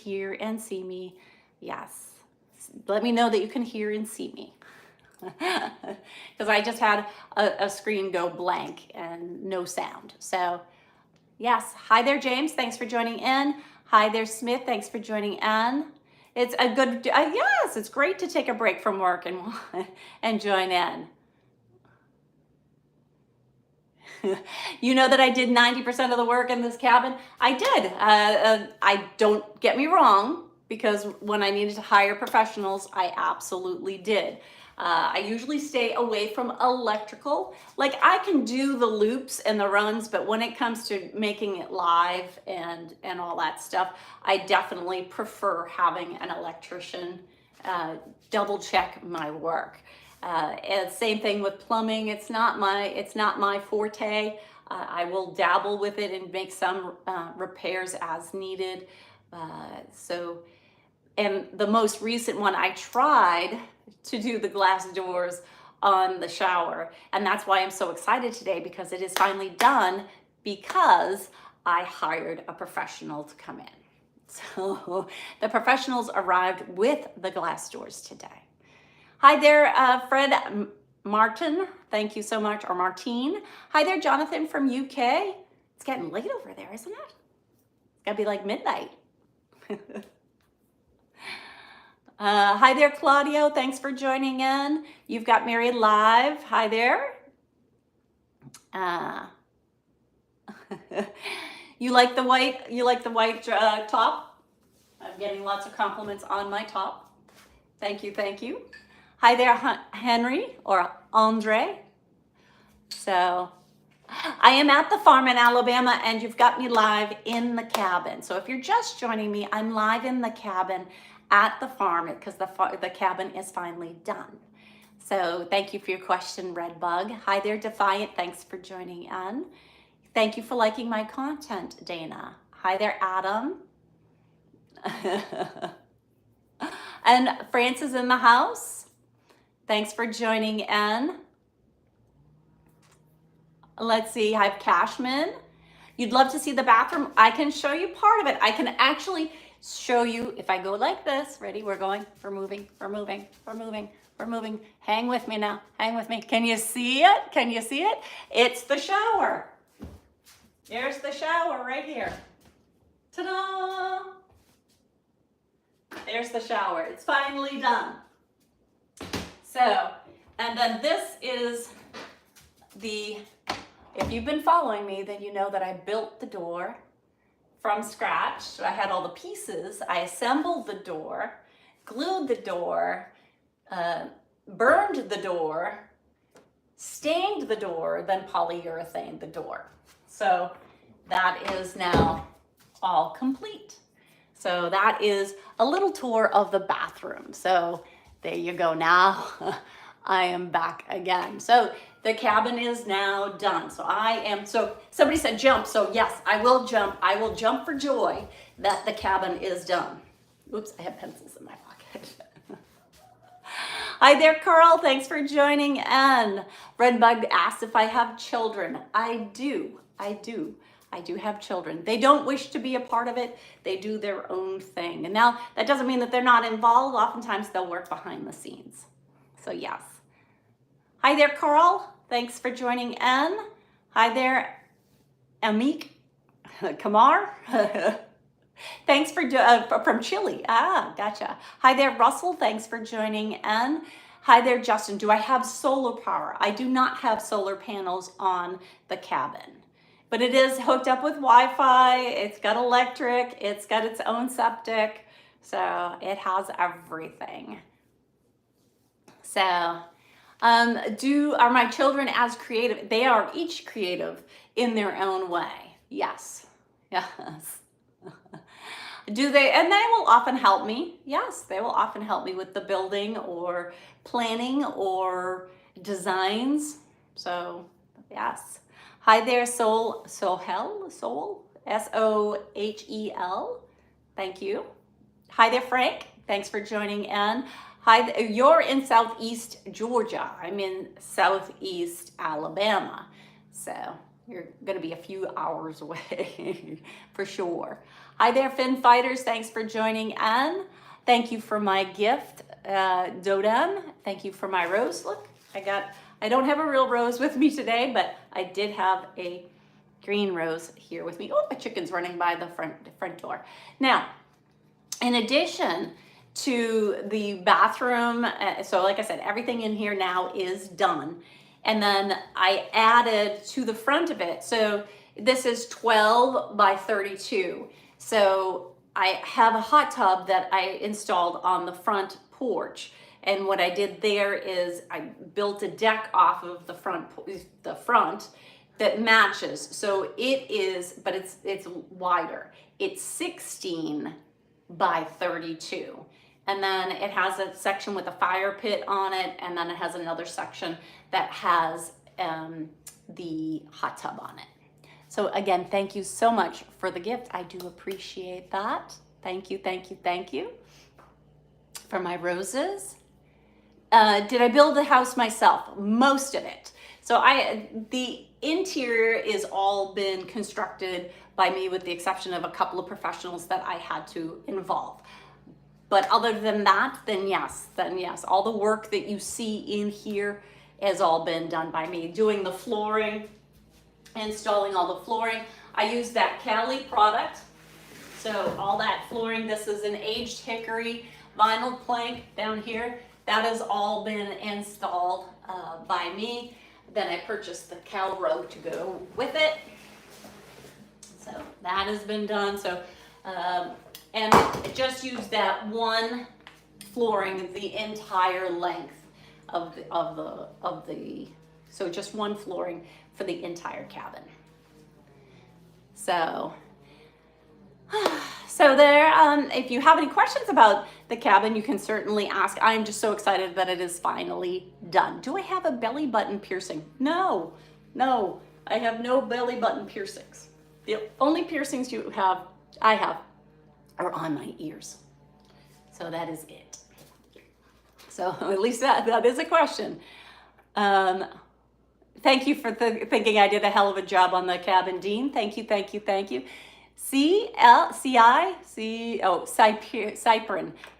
hear and see me. Yes. Let me know that you can hear and see me. Because I just had a screen go blank and no sound. So yes. Hi there, James. Thanks for joining in. Hi there, Smith. Thanks for joining in. It's a good, yes, it's great to take a break from work and join in. You know that I did 90% of the work in this cabin? I did. I don't get me wrong, because when I needed to hire professionals, I absolutely did. I usually stay away from electrical. Like, I can do the loops and the runs, but when it comes to making it live and all that stuff, I definitely prefer having an electrician double check my work. And same thing with plumbing. It's not my forte. I will dabble with it and make some repairs as needed. And the most recent one, I tried to do the glass doors on the shower, and that's why I'm so excited today, because it is finally done, because I hired a professional to come in. So the professionals arrived with the glass doors today. Hi there, Fred Martin. Thank you so much. Or Martine. Hi there, Jonathan from UK. It's getting late over there, isn't it? It's gotta be like midnight. Hi there, Claudio. Thanks for joining in. You've got Mary live. Hi there. You like the white? You like the white top? I'm getting lots of compliments on my top. Thank you, thank you. Hi there, Henry or Andre. So I am at the farm in Alabama, and you've got me live in the cabin. So if you're just joining me, I'm live in the cabin at the farm, because the cabin is finally done. So thank you for your question, Redbug. Hi there, Defiant. Thanks for joining in. Thank you for liking my content, Dana. Hi there, Adam. And France is in the house. Thanks for joining in. Let's see, I have Cashman. You'd love to see the bathroom? I can show you part of it. I can actually show you if I go like this. Ready? We're moving. Hang with me now. Hang with me. Can you see it? Can you see it? It's the shower. There's the shower right here. Ta-da! There's the shower. It's finally done. So, and then this is if you've been following me, then you know that I built the door from scratch. So I had all the pieces. I assembled the door, glued the door, burned the door, stained the door, then polyurethane the door. So that is now all complete. So that is a little tour of the bathroom. So there you go. Now I am back again. So the cabin is now done. So somebody said jump. So yes, I will jump. I will jump for joy that the cabin is done. Oops, I have pencils in my pocket. Hi there, Carl. Thanks for joining in. Redbug asked if I have children. I do have children. They don't wish to be a part of it. They do their own thing. And now that doesn't mean that they're not involved. Oftentimes they'll work behind the scenes. So yes. Hi there, Carl. Thanks for joining in. Hi there, Amik Kamar. Thanks for from Chile. Ah, gotcha. Hi there, Russell. Thanks for joining in. Hi there, Justin. Do I have solar power? I do not have solar panels on the cabin, but it is hooked up with Wi-Fi. It's got electric. It's got its own septic. So it has everything. So are my children as creative? They are each creative in their own way. Yes. Yes. Do they? And they will often help me. Yes, they will often help me with the building or planning or designs. So yes. Hi there, Sohel, S-O-H-E-L. Thank you. Hi there, Frank. Thanks for joining in. Hi, you're in Southeast Georgia. I'm in Southeast Alabama. So you're going to be a few hours away for sure. Hi there, Fin Fighters. Thanks for joining in. Thank you for my gift, Doden. Thank you for my rose. Look, I don't have a real rose with me today, but I did have a green rose here with me. Oh, my chicken's running by the front door. Now, in addition to the bathroom, so like I said, everything in here now is done. And then I added to the front of it. So this is 12 by 32. So I have a hot tub that I installed on the front porch. And what I did there is I built a deck off of the front that matches. So it is, but it's wider. It's 16 by 32. And then it has a section with a fire pit on it, and then it has another section that has the hot tub on it. So again, thank you so much for the gift. I do appreciate that. Thank you, thank you, thank you for my roses. Did I build the house myself? Most of it. So the interior is all been constructed by me with the exception of a couple of professionals that I had to involve. But other than that, then yes. All the work that you see in here has all been done by me. Doing the flooring, installing all the flooring. I use that Cali product. So all that flooring, this is an aged hickory vinyl plank down here. That has all been installed by me. Then I purchased the cow rug to go with it. So that has been done. So, and I just used that one flooring the entire length of the so just one flooring for the entire cabin. So there, if you have any questions about the cabin, you can certainly ask. I'm just so excited that it is finally done. Do I have a belly button piercing? No, I have no belly button piercings. The only piercings I have are on my ears. So that is it. So at least that is a question. Thank you for thinking I did a hell of a job on the cabin, Dean. Thank you. Cyprin.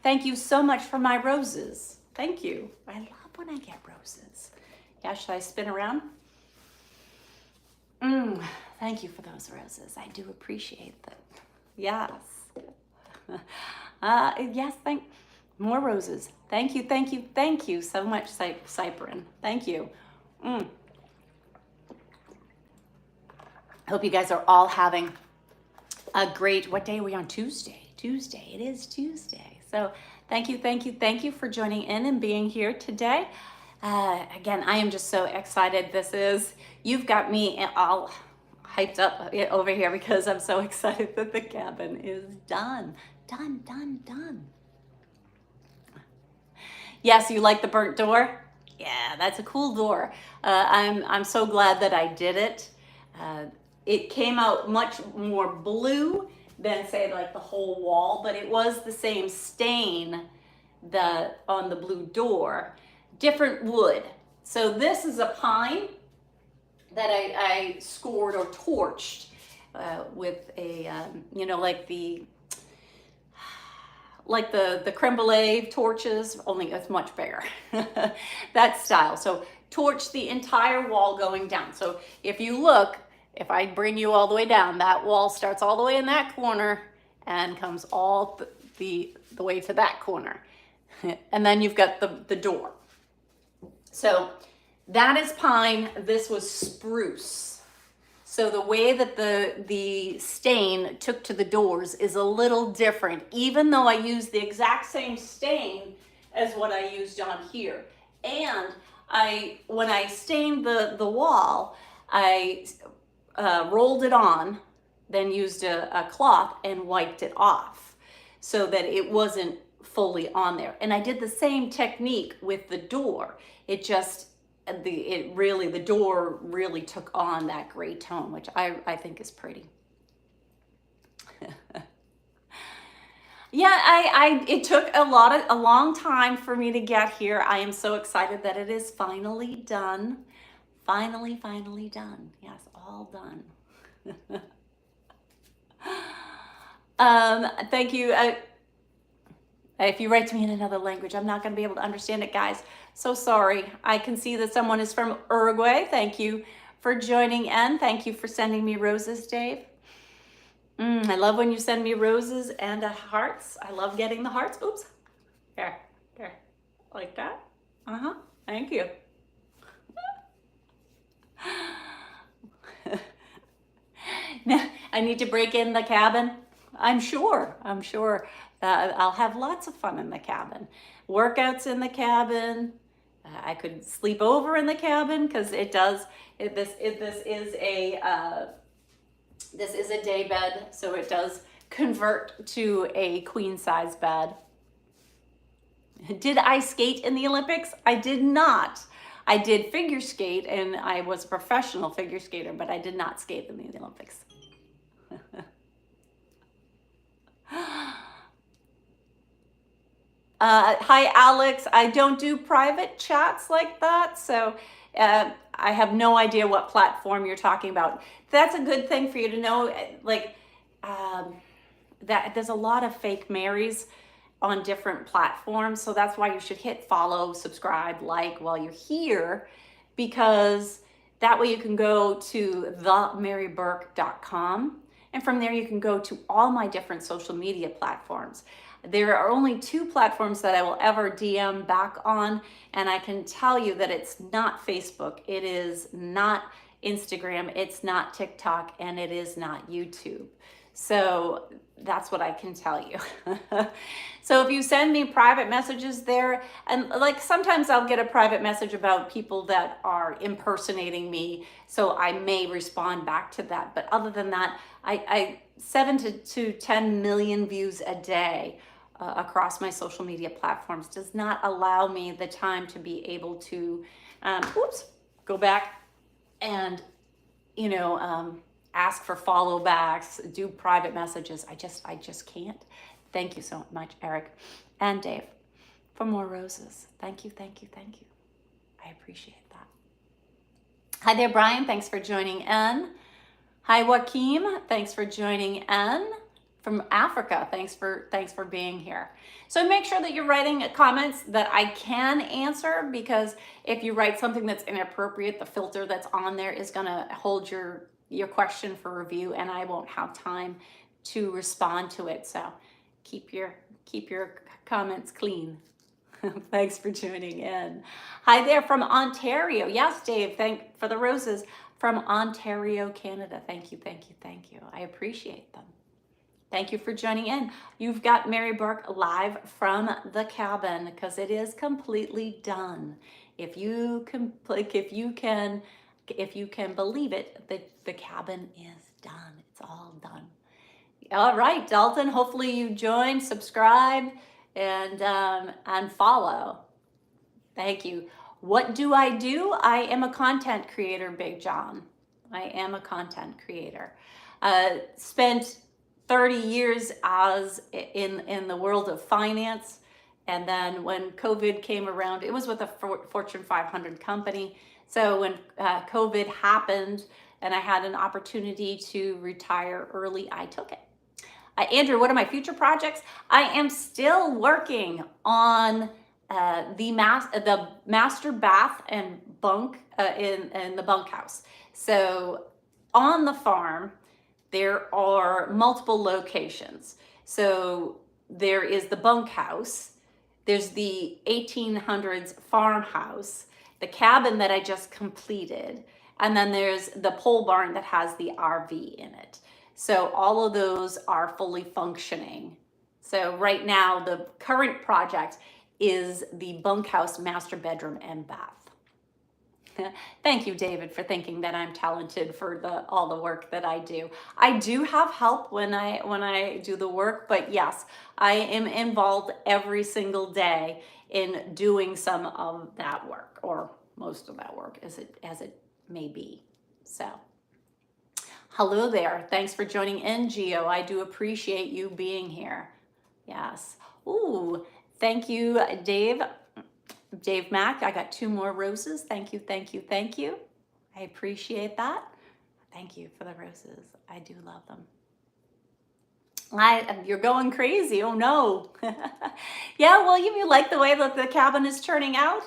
Thank you so much for my roses. Thank you. I love when I get roses. Yeah, should I spin around? Thank you for those roses. I do appreciate them. Yes. Yes, more roses. Thank you so much, Cyprin. Thank you. Hope you guys are all having a great, what day are we on? Tuesday. It is Tuesday. So thank you for joining in and being here today. Again, I am just so excited. You've got me all hyped up over here because I'm so excited that the cabin is done. Done. Yes, you like the burnt door? Yeah, that's a cool door. I'm so glad that I did it. It came out much more blue than say like the whole wall, but it was the same stain on the blue door, different wood. So this is a pine that I scored or torched with a, like the creme brulee torches, only it's much bigger. That style. So torch the entire wall going down. So if you look, if I bring you all the way down, that wall starts all the way in that corner and comes all the way to that corner. And then you've got the door. So that is pine. This was spruce. So the way that the stain took to the doors is a little different, even though I used the exact same stain as what I used on here. And when I stained the wall, I rolled it on, then used a cloth and wiped it off so that it wasn't fully on there. And I did the same technique with the door. It just, the door really took on that gray tone, which I think is pretty. Yeah, it took a long time for me to get here. I am so excited that it is finally done. Finally done. Yes, all done. Thank you. If you write to me in another language, I'm not going to be able to understand it, guys. So sorry. I can see that someone is from Uruguay. Thank you for joining in. Thank you for sending me roses, Dave. I love when you send me roses and hearts. I love getting the hearts. Oops. There. Like that. Thank you. Now, I need to break in the cabin. I'm sure I'll have lots of fun in the cabin. Workouts in the cabin. I could sleep over in the cabin because this is a day bed, so it does convert to a queen size bed. Did I skate in the Olympics? I did not. I did figure skate, and I was a professional figure skater, but I did not skate in the Olympics. Hi, Alex. I don't do private chats like that, so I have no idea what platform you're talking about. That's a good thing for you to know, like that there's a lot of fake Marys on different platforms, so that's why you should hit follow, subscribe, like while you're here, because that way you can go to TheMaryBurke.com, and from there you can go to all my different social media platforms. There are only 2 platforms that I will ever DM back on, and I can tell you that it's not Facebook, it is not Instagram, it's not TikTok, and it is not YouTube. So that's what I can tell you. So if you send me private messages there, and like sometimes I'll get a private message about people that are impersonating me, so I may respond back to that. But other than that, I 7 to 10 million views a day across my social media platforms does not allow me the time to be able to, go back and, ask for follow backs, do private messages. I just can't. Thank you so much, Eric and Dave, for more roses. Thank you. I appreciate that. Hi there, Brian. Thanks for joining in. Hi, Joaquim. Thanks for joining in from Africa. Thanks for being here. So make sure that you're writing comments that I can answer, because if you write something that's inappropriate, the filter that's on there is gonna hold your question for review, and I won't have time to respond to it. So keep your comments clean. Thanks for tuning in. Hi there from Ontario. Yes, Dave, thank for the roses from Ontario, Canada. Thank you. I appreciate them. Thank you for joining in. You've got Mary Burke live from the cabin, because it is completely done. If you can believe it, the cabin is done. It's all done. All right, Dalton, hopefully you join, subscribe, and follow. Thank you. What do? I am a content creator, Big John. I am a content creator. Spent 30 years in the world of finance. And then when COVID came around, it was with a Fortune 500 company. So when COVID happened and I had an opportunity to retire early, I took it. Andrew, what are my future projects? I am still working on the master bath and bunk in the bunkhouse. So on the farm, there are multiple locations. So there is the bunkhouse, there's the 1800s farmhouse, the cabin that I just completed, and then there's the pole barn that has the RV in it. So all of those are fully functioning. So right now, the current project is the bunkhouse, master bedroom, and bath. Thank you, David, for thinking that I'm talented for all the work that I do. I do have help when I do the work, but yes, I am involved every single day in doing some of that work, or most of that work, as it may be. So, hello there. Thanks for joining in, Gio. I do appreciate you being here. Yes. Ooh, thank you, Dave. Dave Mack, I got 2 more roses. Thank you. I appreciate that. Thank you for the roses. I do love them. You're going crazy. Oh no. Yeah, well, you like the way that the cabin is turning out?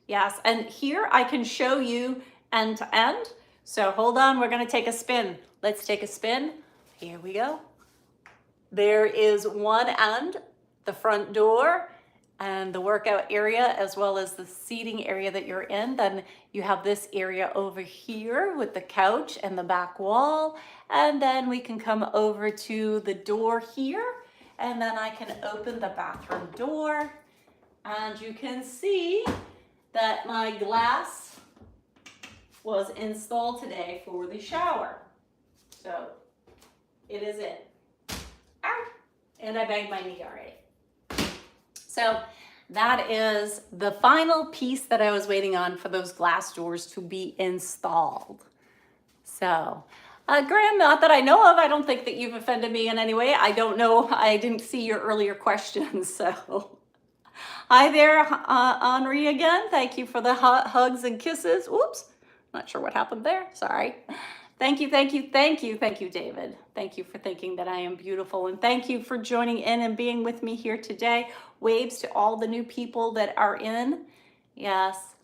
Yes, and here I can show you end to end. So hold on, we're gonna take a spin. Let's take a spin. Here we go. There is one end, the front door, and the workout area, as well as the seating area that you're in. Then you have this area over here with the couch and the back wall. And then we can come over to the door here, and then I can open the bathroom door, and you can see that my glass was installed today for the shower. So it is in. Ow! And I banged my knee already. So that is the final piece that I was waiting on for those glass doors to be installed. So, Graham, not that I know of, I don't think that you've offended me in any way. I don't know, I didn't see your earlier questions, so. Hi there, Henri again. Thank you for the hugs and kisses. Oops, not sure what happened there, sorry. Thank you, David. Thank you for thinking that I am beautiful. And thank you for joining in and being with me here today. Waves to all the new people that are in. Yes.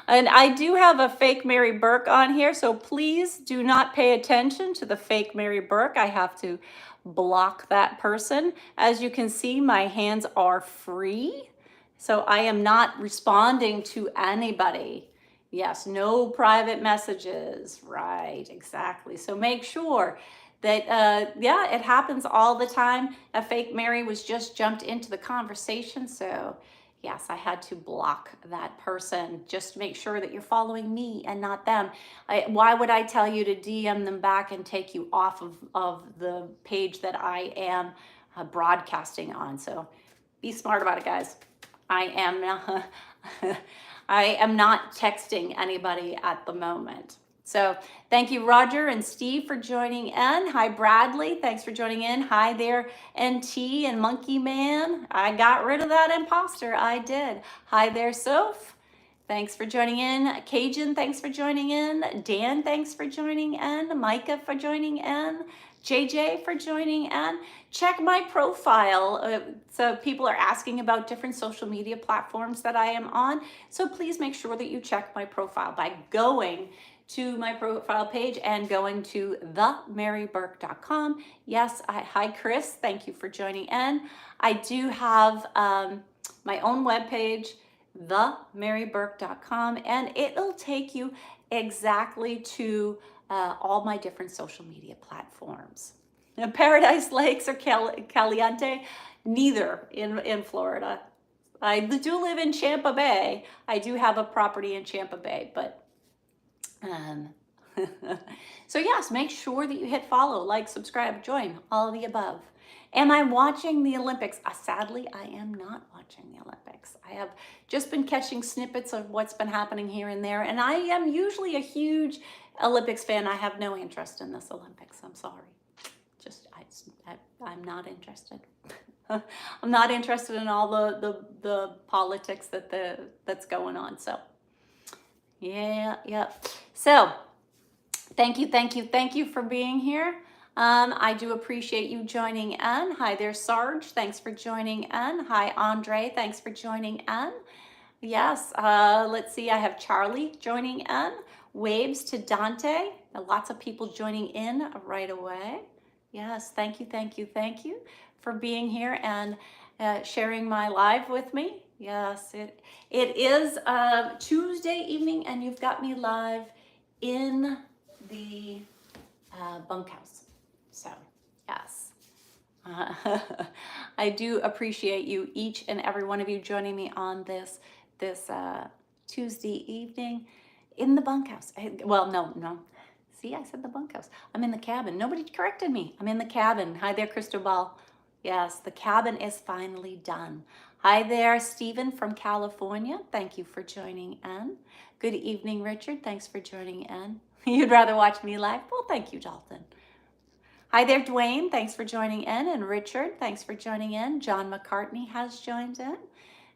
And I do have a fake Mary Burke on here, so please do not pay attention to the fake Mary Burke. I have to block that person. As you can see, my hands are free, so I am not responding to anybody. Yes, no private messages. Right, exactly. So make sure that, yeah, it happens all the time. A fake Mary was just jumped into the conversation. So yes, I had to block that person. Just make sure that you're following me and not them. Why would I tell you to DM them back and take you off of the page that I am broadcasting on? So be smart about it, guys. I am not, I am not texting anybody at the moment. So thank you, Roger and Steve, for joining in. Hi, Bradley. Thanks for joining in. Hi there, NT and Monkey Man. I got rid of that imposter. I did. Hi there, Soph. Thanks for joining in. Cajun, thanks for joining in. Dan, thanks for joining in. Micah for joining in. JJ for joining in. Check my profile. So people are asking about different social media platforms that I am on. So please make sure that you check my profile by going to my profile page and going to TheMaryBurke.com. Yes, hi Chris, thank you for joining in. I do have my own webpage, TheMaryBurke.com, and it'll take you exactly to all my different social media platforms. Now, Paradise Lakes or Caliente, neither in Florida. I do live in Champa Bay. I do have a property in Champa Bay, but so yes, make sure that you hit follow, like, subscribe, join, all of the above. Am I watching the Olympics? Sadly, I am not watching the Olympics. I have just been catching snippets of what's been happening here and there, and I am usually a huge Olympics fan. I have no interest in this Olympics. I'm sorry. I'm not interested. I'm not interested in all the politics that's going on. So yeah. So thank you for being here. I do appreciate you joining in. Hi there, Sarge. Thanks for joining in. Hi, Andre. Thanks for joining in. Yes, let's see. I have Charlie joining in. Waves to Dante. Lots of people joining in right away. Yes, thank you for being here and sharing my live with me. Yes, it is Tuesday evening, and you've got me live in the bunkhouse. So, yes. I do appreciate you, each and every one of you, joining me on this Tuesday evening in the bunkhouse. Well, no. See, I said the bunkhouse. I'm in the cabin. Nobody corrected me. I'm in the cabin. Hi there, Cristobal. Yes, the cabin is finally done. Hi there, Stephen from California. Thank you for joining in. Good evening, Richard. Thanks for joining in. You'd rather watch me live? Well, thank you, Dalton. Hi there, Dwayne. Thanks for joining in. And Richard, thanks for joining in. John McCartney has joined in.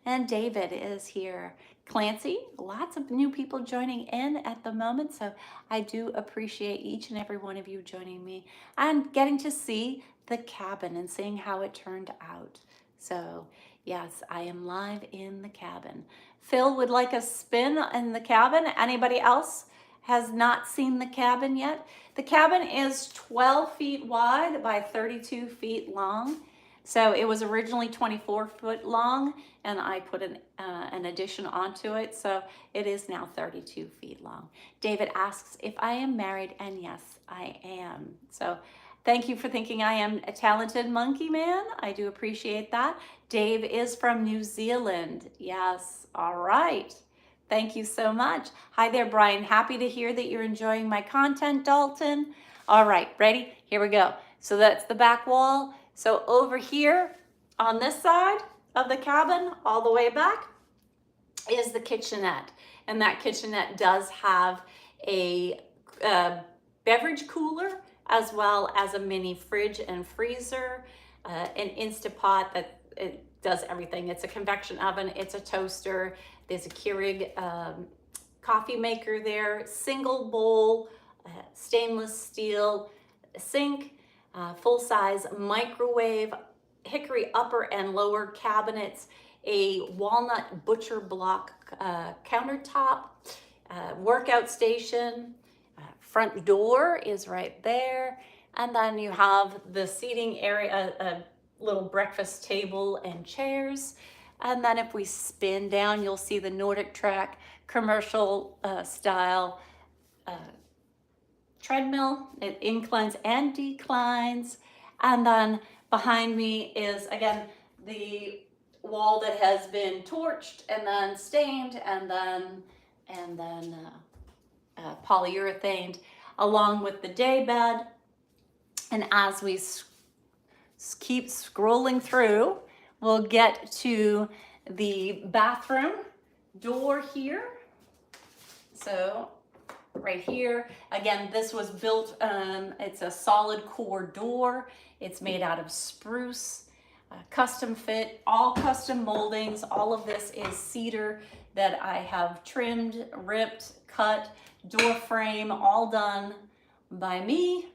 And David is here. Clancy, lots of new people joining in at the moment. So I do appreciate each and every one of you joining me and getting to see the cabin and seeing how it turned out. So yes, I am live in the cabin. Phil would like a spin in the cabin. Anybody else has not seen the cabin yet? The cabin is 12 feet wide by 32 feet long. So it was originally 24 foot long, and I put an addition onto it. So it is now 32 feet long. David asks if I am married, and yes, I am. So thank you for thinking I am a talented monkey man. I do appreciate that. Dave is from New Zealand. Yes, all right. Thank you so much. Hi there, Brian. Happy to hear that you're enjoying my content, Dalton. All right, ready? Here we go. So that's the back wall. So over here on this side of the cabin, all the way back, is the kitchenette. And that kitchenette does have a beverage cooler as well as a mini fridge and freezer, an Instapot that it does everything. It's a convection oven, it's a toaster, there's a Keurig coffee maker there, single bowl, stainless steel sink, full-size microwave, hickory upper and lower cabinets, a walnut butcher block countertop, workout station, front door is right there, and then you have the seating area, a little breakfast table and chairs. And then if we spin down, you'll see the Nordic Track commercial style treadmill. It inclines and declines. And then behind me is, again, the wall that has been torched and then stained and then polyurethaned, along with the day bed. And as we keep scrolling through, we'll get to the bathroom door here. So right here, again, this was built, it's a solid core door. It's made out of spruce, custom fit, all custom moldings. All of this is cedar that I have trimmed, ripped, cut, door frame, all done by me,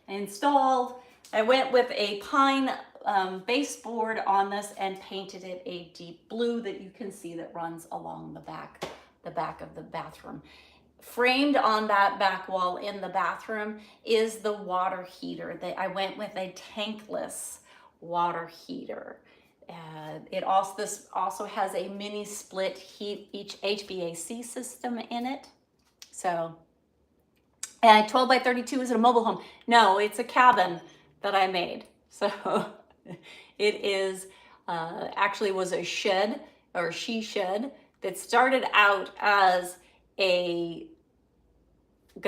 installed. I went with a pine baseboard on this and painted it a deep blue that you can see that runs along the back of the bathroom. Framed on that back wall in the bathroom is the water heater. I went with a tankless water heater. This also has a mini split heat each HVAC system in it. So, and 12 by 32 is it a mobile home? No, it's a cabin that I made. So it is actually was a shed or she shed that started out as going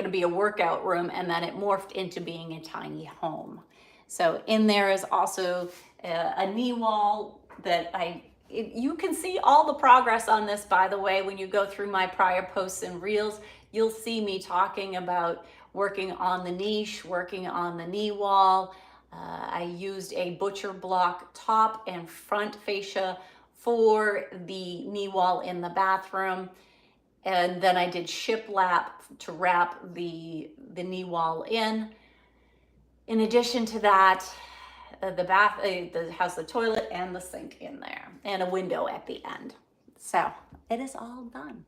to be a workout room, and then it morphed into being a tiny home. So in there is also a knee wall that you can see all the progress on this, by the way. When you go through my prior posts and reels, you'll see me talking about working on the niche, working on the knee wall. I used a butcher block top and front fascia for the knee wall in the bathroom. And then I did shiplap to wrap the knee wall in. In addition to that, the bath has the toilet and the sink in there and a window at the end. So it is all done.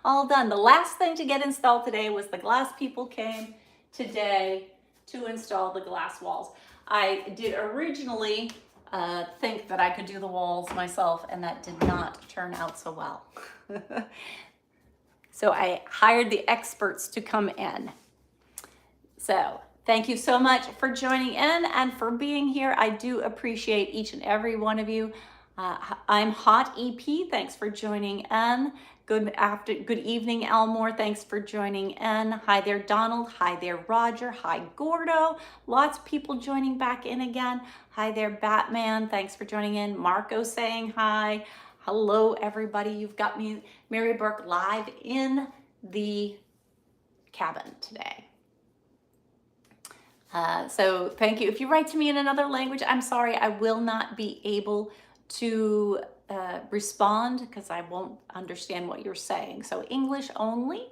All done. The last thing to get installed today was the glass people came today to install the glass walls. I did originally think that I could do the walls myself, and that did not turn out so well. So I hired the experts to come in. So thank you so much for joining in and for being here. I do appreciate each and every one of you. I'm Hot EP. Thanks for joining in. Good evening, Elmore. Thanks for joining in. Hi there, Donald. Hi there, Roger. Hi, Gordo. Lots of people joining back in again. Hi there, Batman. Thanks for joining in. Marco saying hi. Hello, everybody. You've got me, Mary Burke, live in the cabin today. So thank you. If you write to me in another language, I'm sorry, I will not be able to respond because I won't understand what you're saying. So English only.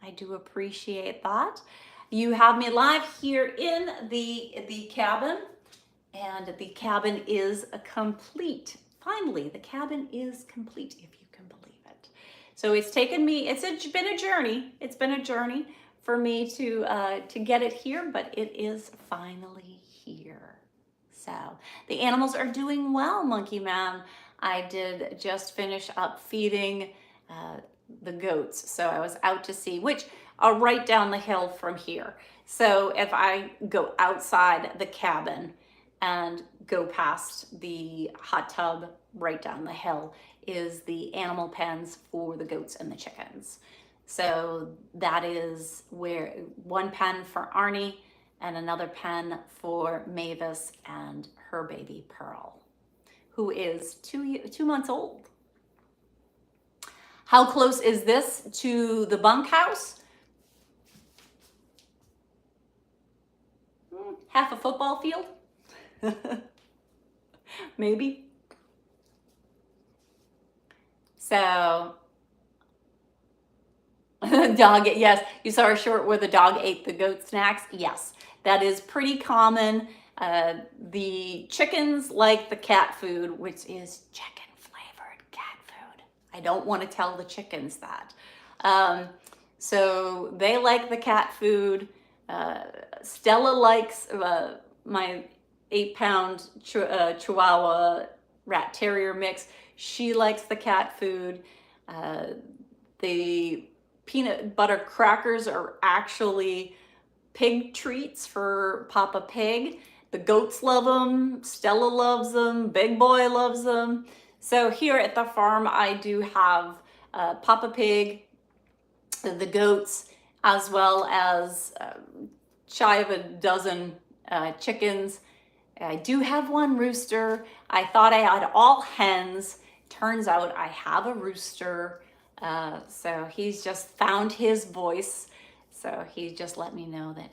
I do appreciate that. You have me live here in the cabin, and the cabin is complete. Finally, the cabin is complete, if you can believe it. So it's taken me, been a journey. It's been a journey for me to get it here, but it is finally here. So the animals are doing well, Monkey Man. I did just finish up feeding the goats. So I was out to sea, which are right down the hill from here. So if I go outside the cabin and go past the hot tub right down the hill is the animal pens for the goats and the chickens. So that is where one pen for Arnie and another pen for Mavis and her baby Pearl, who is 2 months old. How close is this to the bunkhouse? Half a football field? Maybe. So, dog, yes, you saw a short where the dog ate the goat snacks. Yes, that is pretty common. The chickens like the cat food, which is chicken flavored cat food. I don't want to tell the chickens that. So they like the cat food. Stella likes my 8-pound Chihuahua rat terrier mix. She likes the cat food. The peanut butter crackers are actually pig treats for Papa Pig. The goats love them. Stella loves them. Big Boy loves them. So here at the farm, I do have Papa Pig, the goats, as well as shy of a dozen chickens. I do have one rooster. I thought I had all hens. Turns out I have a rooster. So he's just found his voice. So he just let me know that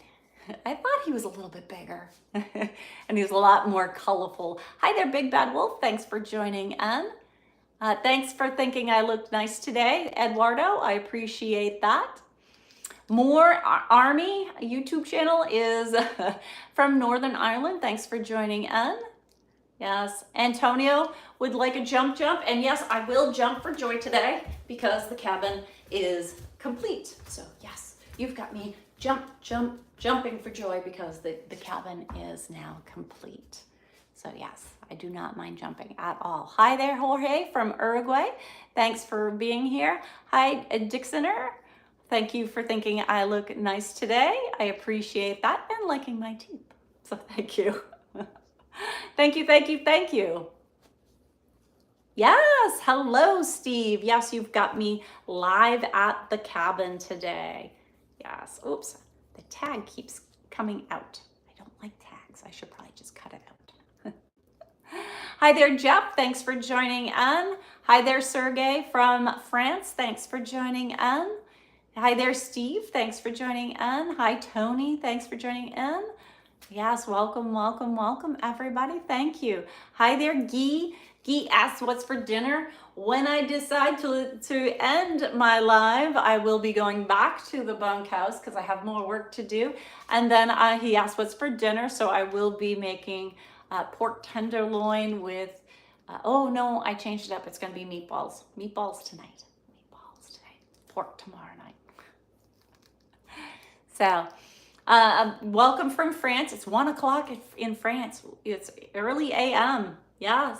I thought he was a little bit bigger and he was a lot more colorful. Hi there, Big Bad Wolf. Thanks for joining in. Thanks for thinking I looked nice today, Eduardo. I appreciate that. More Army YouTube channel is from Northern Ireland. Thanks for joining in. Yes, Antonio would like a jump. And yes, I will jump for joy today because the cabin is complete. So yes, you've got me jumping for joy because the cabin is now complete. So yes, I do not mind jumping at all. Hi there, Jorge from Uruguay. Thanks for being here. Hi, Dixoner. Thank you for thinking I look nice today. I appreciate that and liking my teeth. So thank you. Thank you. Yes, hello, Steve. Yes, you've got me live at the cabin today. Yes, oops, the tag keeps coming out. I don't like tags. I should probably just cut it out. Hi there, Jeff. Thanks for joining in. Hi there, Sergey from France. Thanks for joining in. Hi there, Steve. Thanks for joining in. Hi, Tony. Thanks for joining in. Yes, welcome, everybody. Thank you. Hi there, Guy. Guy asks what's for dinner. When I decide to end my live, I will be going back to the bunkhouse because I have more work to do. And then he asked what's for dinner, so I will be making pork tenderloin with, oh no, I changed it up. It's going to be meatballs. Meatballs tonight. Pork tomorrow night. So, welcome from France. It's 1 o'clock in France. It's early AM. Yes.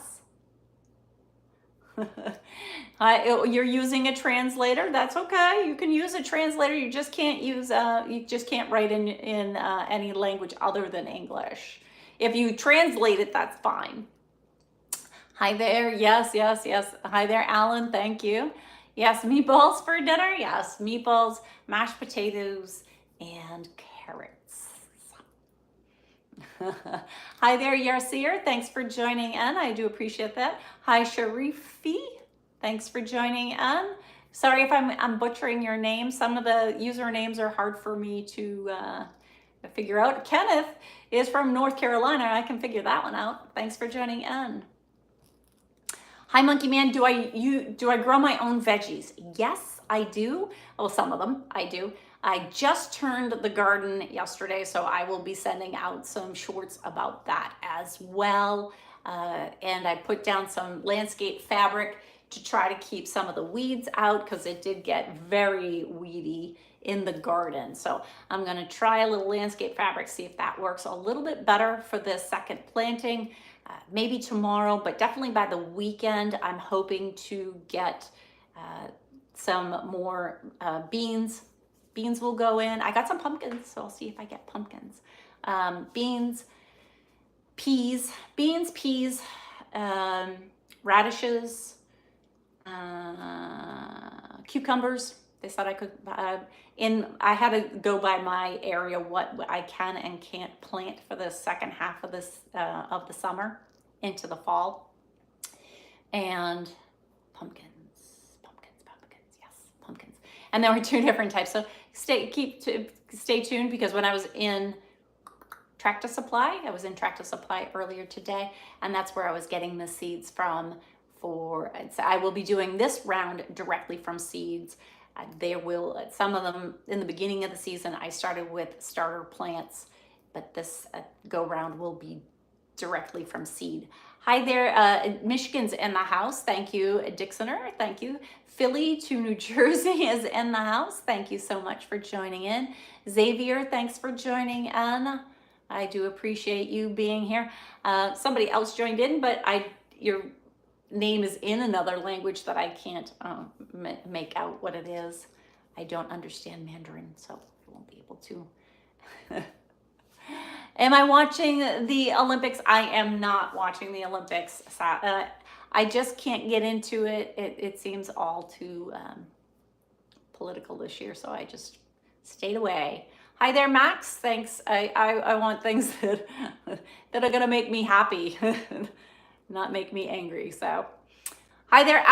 You're using a translator. That's okay. You can use a translator. You just can't use. You just can't write in any language other than English. If you translate it, that's fine. Hi there. Yes. Hi there, Alan. Thank you. Yes, meatballs for dinner. Yes, meatballs, mashed potatoes, and carrots. Hi there, Yarsir. Thanks for joining in. I do appreciate that. Hi, Sharifi. Thanks for joining in. Sorry if I'm butchering your name. Some of the usernames are hard for me to figure out. Kenneth is from North Carolina. I can figure that one out. Thanks for joining in. Hi, Monkey Man. Do I grow my own veggies? Yes, I do. Well, some of them I do. I just turned the garden yesterday, so I will be sending out some shorts about that as well. And I put down some landscape fabric to try to keep some of the weeds out because it did get very weedy in the garden. So I'm going to try a little landscape fabric, see if that works a little bit better for this second planting. Maybe tomorrow, but definitely by the weekend, I'm hoping to get some more beans. Beans will go in. I got some pumpkins, so I'll see if I get pumpkins. Beans, peas, radishes, cucumbers. They said I could, I had to go by my area, what I can and can't plant for the second half of this, of the summer into the fall. And pumpkins, yes, pumpkins. And there were 2 different types. So stay tuned, because when I was in Tractor Supply, earlier today, and that's where I was getting the seeds from. So I will be doing this round directly from seeds. There will, some of them in the beginning of the season, I started with starter plants, but this go round will be directly from seed. Hi there, Michigan's in the house. Thank you, Dixoner. Thank you. Philly to New Jersey is in the house. Thank you so much for joining in. Xavier, thanks for joining in. I do appreciate you being here. Somebody else joined in, but your name is in another language that I can't make out what it is. I don't understand Mandarin, so I won't be able to. Am I watching the Olympics? I am not watching the Olympics. I just can't get into it. It seems all too political this year, so I just stayed away. Hi there, Max. Thanks. I want things that are gonna make me happy, not make me angry. So, hi there,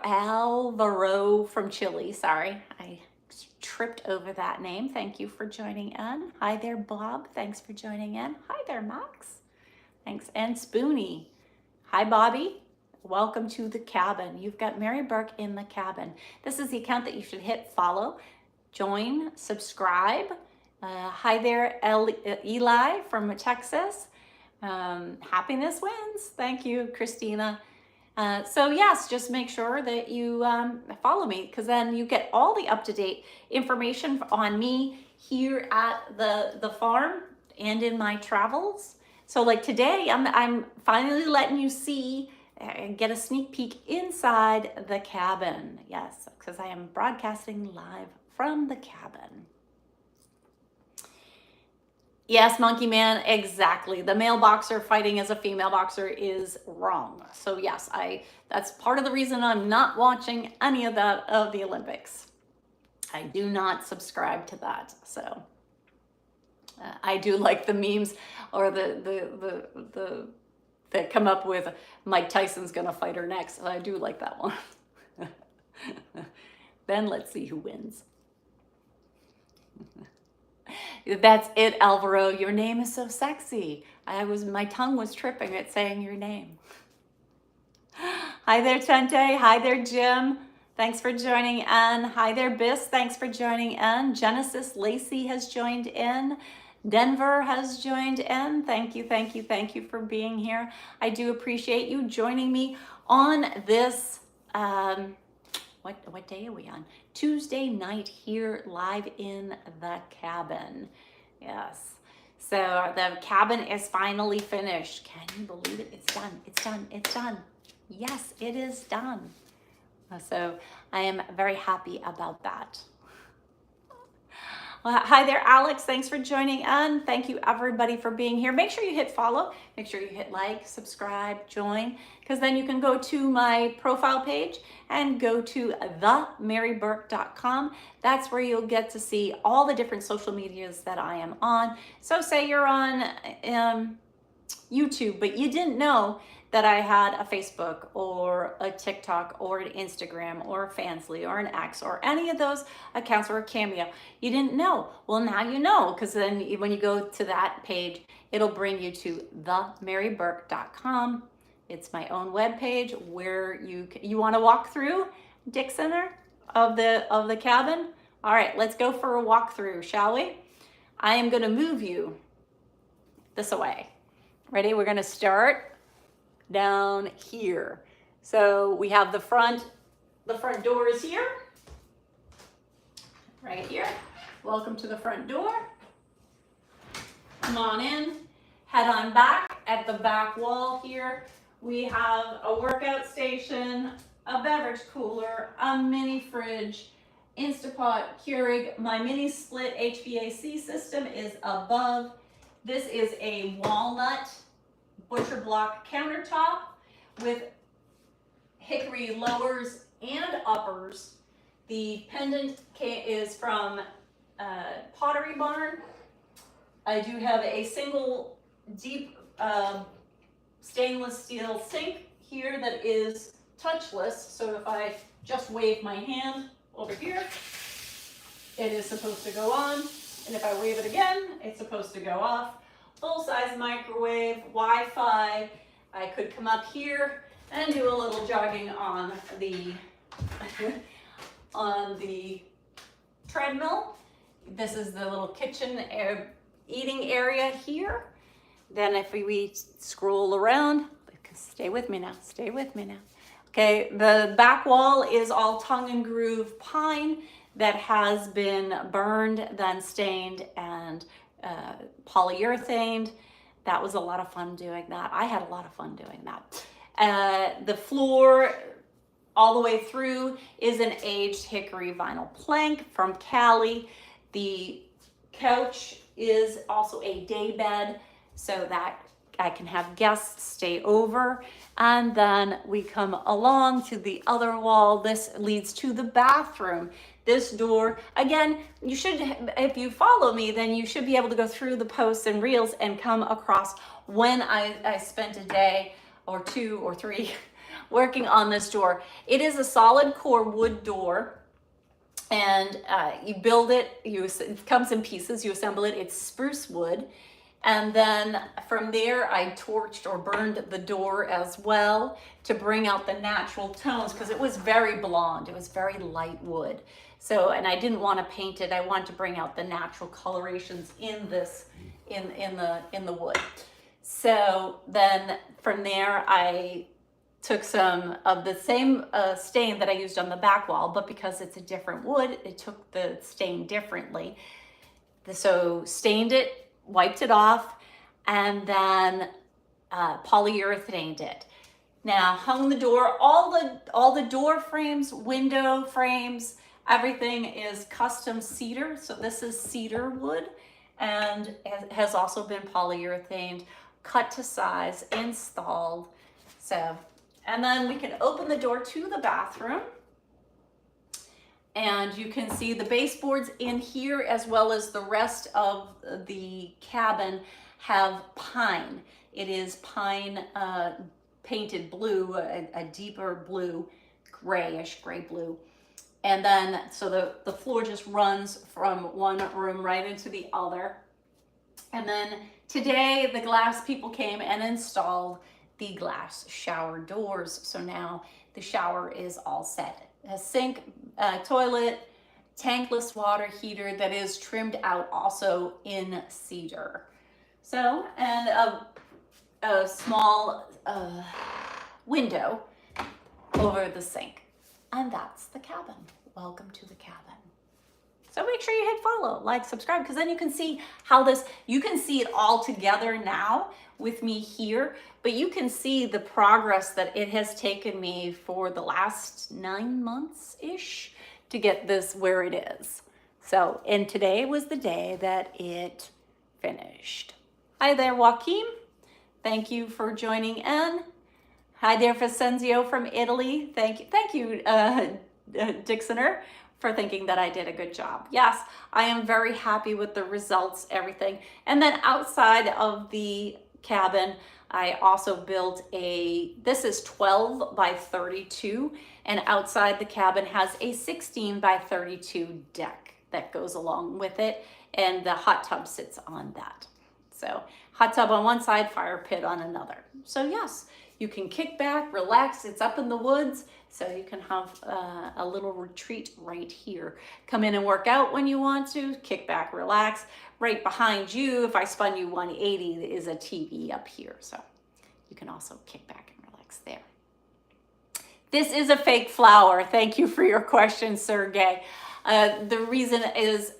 Alvaro from Chile. Sorry, I tripped over that name. Thank you for joining in. Hi there, Bob. Thanks for joining in. Hi there, Max. Thanks. And Spoonie. Hi, Bobby. Welcome to the cabin. You've got Mary Burke in the cabin. This is the account that you should hit follow, join, subscribe. Hi there, Eli from Texas. Happiness wins. Thank you, Christina. So yes, just make sure that you follow me, because then you get all the up-to-date information on me here at the farm and in my travels. So like today, I'm finally letting you see and get a sneak peek inside the cabin. Yes, because I am broadcasting live from the cabin. Yes, Monkey Man, exactly. The male boxer fighting as a female boxer is wrong. So yes, that's part of the reason I'm not watching any of that of the Olympics. I do not subscribe to that. So I do like the memes or the that come up with Mike Tyson's gonna fight her next. I do like that one. Then let's see who wins. That's it, Alvaro. Your name is so sexy. My tongue was tripping at saying your name. Hi there, Tente. Hi there, Jim. Thanks for joining in. Hi there, Biss. Thanks for joining in. Genesis Lacey has joined in. Denver has joined in. Thank you for being here. I do appreciate you joining me on this, what day are we on? Tuesday night here live in the cabin. Yes. So the cabin is finally finished. Can you believe it? It's done. It's done. It's done. Yes, it is done. So I am very happy about that. Well, hi there, Alex. Thanks for joining in. Thank you, everybody, for being here. Make sure you hit follow. Make sure you hit like, subscribe, join, because then you can go to my profile page and go to TheMaryBurke.com. That's where you'll get to see all the different social medias that I am on. So say you're on YouTube, but you didn't know that I had a Facebook or a TikTok or an Instagram or a Fansly or an X or any of those accounts or a Cameo. You didn't know. Well, now you know, because then when you go to that page, it'll bring you to TheMaryBurke.com. It's my own webpage where you want to walk through, Dixoner, of the cabin. All right, let's go for a walkthrough, shall we? I am going to move you this away. Ready? We're going to start down here. So we have the front door is here, right here. Welcome to the front door. Come on in, head on back. At the back wall here, we have a workout station, a beverage cooler, a mini fridge, Instapot, Keurig. My mini split HVAC system is above. This is a walnut butcher block countertop with hickory lowers and uppers. The pendant is from Pottery Barn. I do have a single deep stainless steel sink here that is touchless. So if I just wave my hand over here, it is supposed to go on. And if I wave it again, it's supposed to go off. Full-size microwave, Wi-Fi. I could come up here and do a little jogging on the on the treadmill. This is the little kitchen eating area here. Then if we scroll around, stay with me now, stay with me now. Okay, the back wall is all tongue and groove pine that has been burned, then stained and polyurethaned. That was a lot of fun doing that. I had a lot of fun doing that. The floor all the way through is an aged hickory vinyl plank from Cali. The couch is also a day bed so that I can have guests stay over. And then we come along to the other wall. This leads to the bathroom. This door, again, you should, if you follow me, then you should be able to go through the posts and reels and come across when I spent a day or 2 or 3 working on this door. It is a solid core wood door, and you build it, it comes in pieces, you assemble it, it's spruce wood. And then from there, I torched or burned the door as well to bring out the natural tones, because it was very blonde. It was very light wood. So, and I didn't want to paint it. I wanted to bring out the natural colorations in this, in the wood. So then from there, I took some of the same stain that I used on the back wall, but because it's a different wood, it took the stain differently. So stained it, wiped it off, and then polyurethaned it. Now hung the door, all the door frames, window frames, everything is custom cedar. So this is cedar wood and has also been polyurethaned, cut to size, installed. So, and then we can open the door to the bathroom. And you can see the baseboards in here, as well as the rest of the cabin have pine. It is pine painted blue, a deeper blue, grayish gray blue. And then, so the floor just runs from one room right into the other. And then today the glass people came and installed the glass shower doors. So now the shower is all set. A sink, toilet, tankless water heater that is trimmed out also in cedar. So, and a small window over the sink. And that's the cabin. Welcome to the cabin. So make sure you hit follow, like, subscribe, because then you can see how you can see it all together now with me here, but you can see the progress that it has taken me for the last 9 months-ish to get this where it is. So, and today was the day that it finished. Hi there, Joaquin. Thank you for joining in. Hi there, Vicenzio from Italy. Thank you, Dixoner, for thinking that I did a good job. Yes, I am very happy with the results, everything. And then outside of the cabin, I also built this is 12 by 32, and outside the cabin has a 16 by 32 deck that goes along with it, and the hot tub sits on that. So hot tub on one side, fire pit on another. So yes, You can kick back, relax. It's up in the woods, so you can have a little retreat right here. Come in and work out when you want to, kick back, relax. Right behind you, if I spun you 180, is a TV up here, so you can also kick back and relax there. This is a fake flower. Thank you for your question, Sergey. The reason is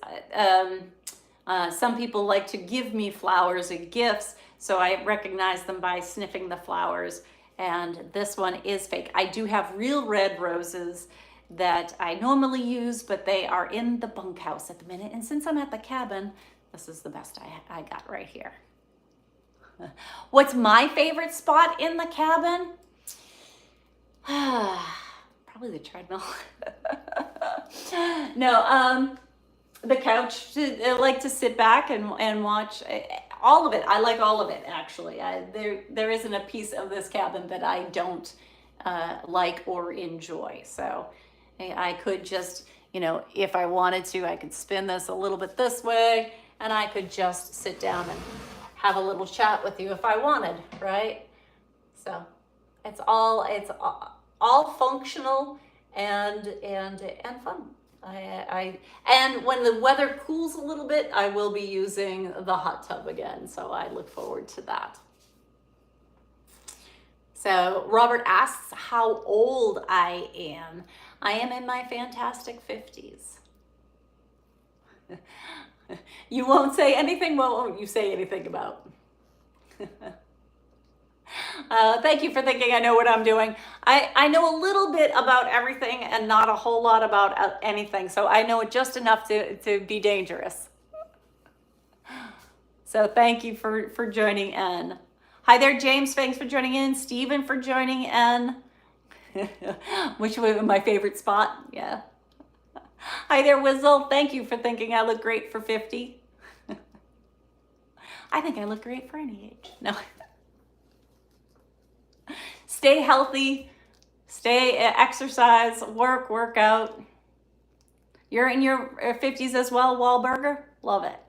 some people like to give me flowers and gifts, so I recognize them by sniffing the flowers, and this one is fake. I do have real red roses that I normally use, but they are in the bunkhouse at the minute, and since I'm at the cabin, this is the best I got right here. What's my favorite spot in the cabin? Probably the treadmill. No, the couch. I like to sit back and watch all of it. I like all of it, actually. There isn't a piece of this cabin that I don't like or enjoy. So I could just, if I wanted to, I could spin this a little bit this way, and I could just sit down and have a little chat with you if I wanted, right? So it's all functional and fun. And when the weather cools a little bit, I will be using the hot tub again, so I look forward to that. So Robert asks how old I am. I am in my fantastic 50s. You won't say anything? What won't you say anything about? Thank you for thinking I know what I'm doing. I know a little bit about everything and not a whole lot about anything, so I know just enough to be dangerous. So thank you for joining in. Hi there, James. Thanks for joining in. Stephen for joining in. Which was my favorite spot. Yeah. Hi there, Wizzle. Thank you for thinking I look great for 50. I think I look great for any age. No. Stay healthy, exercise, work out. You're in your 50s as well, Wahlberger? Love it.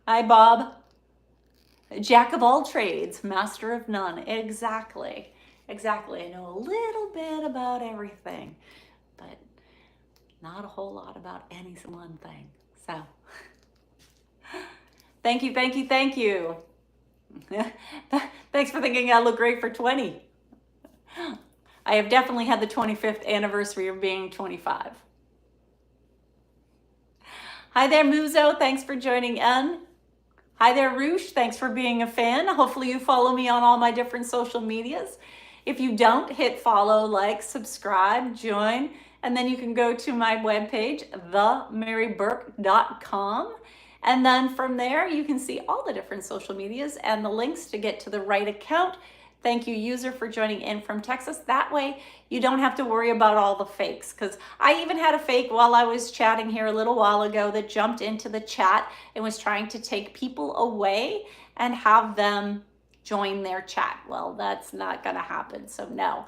Hi, Bob. Jack of all trades, master of none. Exactly. I know a little bit about everything, but not a whole lot about any one thing. So, thank you. Thanks for thinking I look great for 20. I have definitely had the 25th anniversary of being 25. Hi there, Muzo. Thanks for joining in. Hi there, Roosh. Thanks for being a fan. Hopefully you follow me on all my different social medias. If you don't, hit follow, like, subscribe, join, and then you can go to my webpage, TheMaryBurke.com. And then from there, you can see all the different social medias and the links to get to the right account. Thank you, user, for joining in from Texas. That way, you don't have to worry about all the fakes, because I even had a fake while I was chatting here a little while ago that jumped into the chat and was trying to take people away and have them join their chat. Well, that's not going to happen, so no.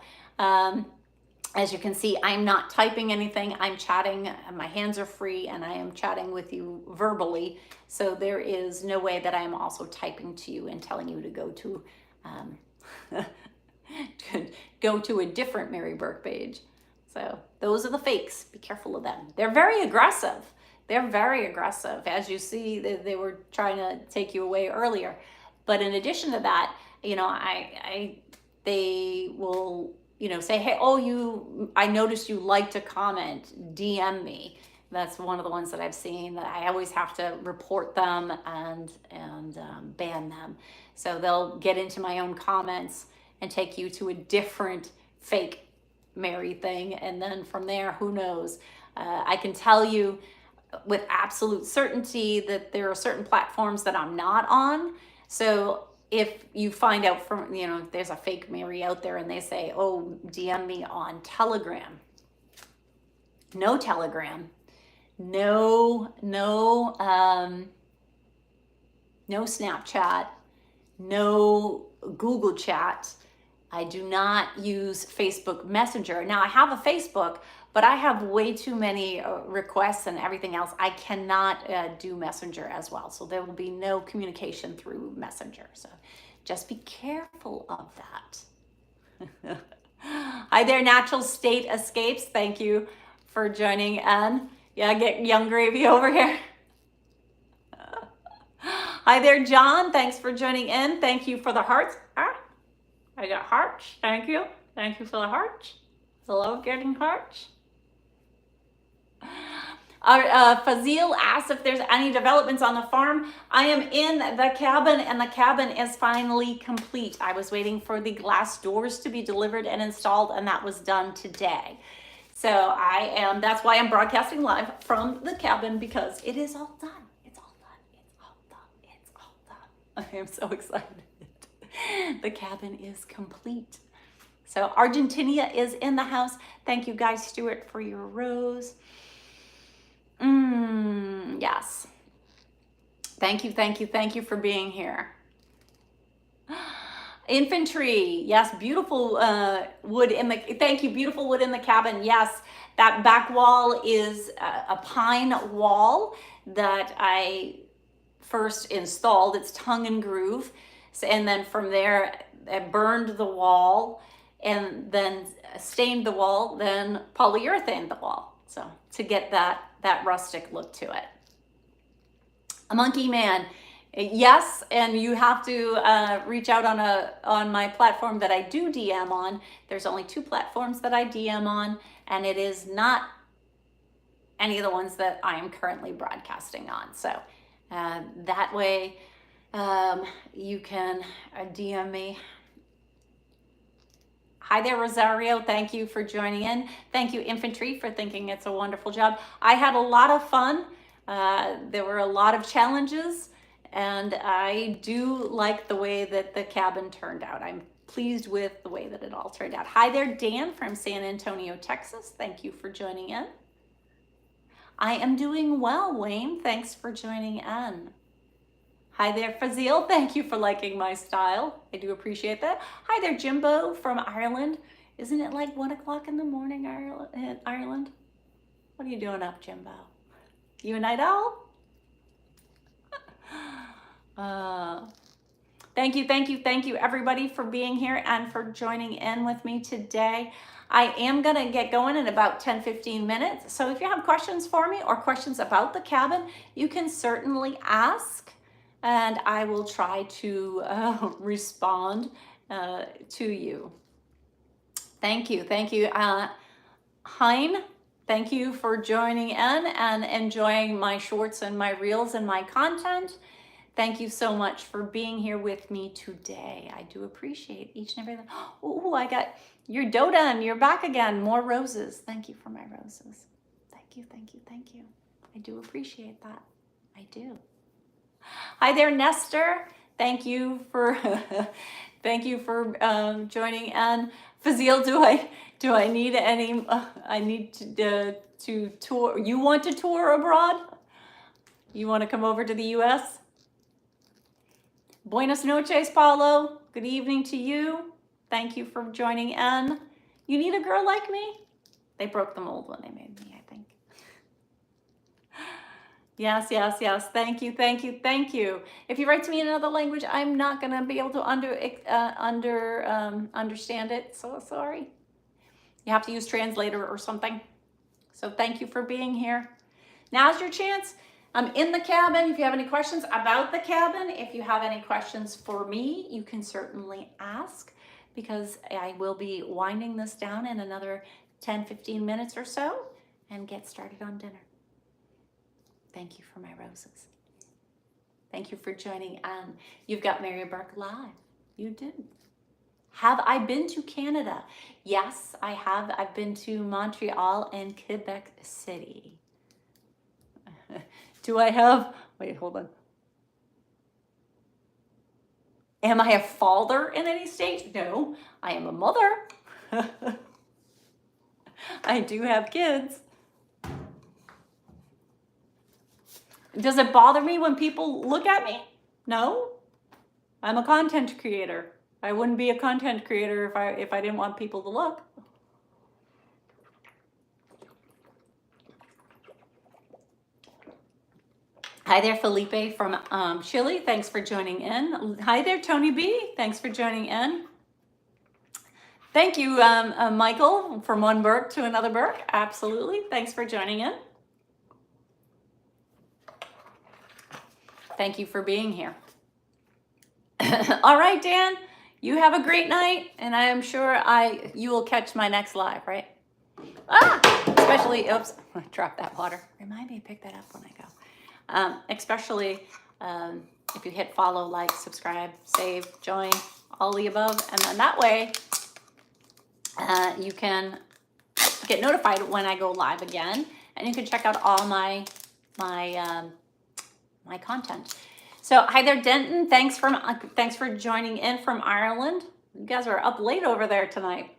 As you can see, I'm not typing anything. I'm chatting. My hands are free, and I am chatting with you verbally. So there is no way that I am also typing to you and telling you to go to a different Mary Burke page. So those are the fakes. Be careful of them. They're very aggressive. As you see, they were trying to take you away earlier. But in addition to that, they will, say, hey, I noticed you liked a comment, DM me. That's one of the ones that I've seen that I always have to report them and ban them. So they'll get into my own comments and take you to a different fake Mary thing. And then from there, who knows? I can tell you with absolute certainty that there are certain platforms that I'm not on. So if you find out from, if there's a fake Mary out there and they say, oh, DM me on Telegram. No Telegram. No Snapchat. No Google Chat. I do not use Facebook Messenger. Now I have a Facebook, but I have way too many requests and everything else. I cannot do Messenger as well. So there will be no communication through Messenger. So Just be careful of that. Hi there, Natural State Escapes. Thank you for joining in. Yeah, get Young Gravy over here. Hi there, John. Thanks for joining in. Thank you for the hearts. Ah, I got hearts. Thank you. Thank you for the hearts. I love getting hearts. Fazil asked if there's any developments on the farm. I am in the cabin, and the cabin is finally complete. I was waiting for the glass doors to be delivered and installed, and that was done today. So that's why I'm broadcasting live from the cabin, because it is all done. It's all done. It's all done. It's all done. I am so excited. The cabin is complete. So Argentina is in the house. Thank you, Guy Stewart, for your rose. Yes. Thank you for being here. Infantry, yes, beautiful wood in the, thank you, beautiful wood in the cabin. Yes, that back wall is a pine wall that I first installed. It's tongue and groove. So, and then from there, I burned the wall and then stained the wall, then polyurethane the wall. So to get that rustic look to it. A Monkey Man, yes, and you have to reach out on my platform that I do DM on. There's only 2 platforms that I DM on, and it is not any of the ones that I am currently broadcasting on. So that way you can DM me. Hi there, Rosario. Thank you for joining in. Thank you, Infantry, for thinking it's a wonderful job. I had a lot of fun. There were a lot of challenges, and I do like the way that the cabin turned out. I'm pleased with the way that it all turned out. Hi there, Dan from San Antonio, Texas. Thank you for joining in. I am doing well, Wayne. Thanks for joining in. Hi there, Fazil. Thank you for liking my style. I do appreciate that. Hi there, Jimbo from Ireland. Isn't it like 1 o'clock in the morning, Ireland? What are you doing up, Jimbo? You a night owl? Thank you, everybody, for being here and for joining in with me today. I am going to get going in about 10-15 minutes. So if you have questions for me or questions about the cabin, you can certainly ask, and I will try to respond to you. Thank you. Hein, thank you for joining in and enjoying my shorts and my reels and my content. Thank you so much for being here with me today. I do appreciate each and every one. Oh, I got your Dodan. You're back again. More roses. Thank you for my roses. Thank you. I do appreciate that. I do. Hi there, Nestor. Thank you for joining in. Fazil, do I need any? I need to tour. You want to tour abroad? You want to come over to the U.S.? Buenas noches, Paulo. Good evening to you. Thank you for joining in. You need a girl like me? They broke the mold when they made me, I think. Yes. Thank you. If you write to me in another language, I'm not going to be able to understand it. So sorry. You have to use translator or something. So thank you for being here. Now's your chance. I'm in the cabin. If you have any questions about the cabin, if you have any questions for me, you can certainly ask, because I will be winding this down in another 10-15 minutes or so and get started on dinner. Thank you for my roses. Thank you for joining in. You've got Mary Burke Live. You do. Have I been to Canada? Yes, I have. I've been to Montreal and Quebec City. Do I have, wait, hold on. Am I a father in any state? No, I am a mother. I do have kids. Does it bother me when people look at me? No, I'm a content creator. I wouldn't be a content creator if I didn't want people to look. Hi there, Felipe from Chile. Thanks for joining in. Hi there, Tony B. Thanks for joining in. Thank you, Michael, from one Burke to another Burke. Absolutely. Thanks for joining in. Thank you for being here. All right, Dan, you have a great night, and I am sure you will catch my next live, right? Especially, oops, I dropped that water. Remind me to pick that up when I go. Especially if you hit follow, like, subscribe, save, join, all the above, and then that way you can get notified when I go live again, and you can check out all my content. So hi there, Denton. Thanks for joining in from Ireland. You guys are up late over there tonight.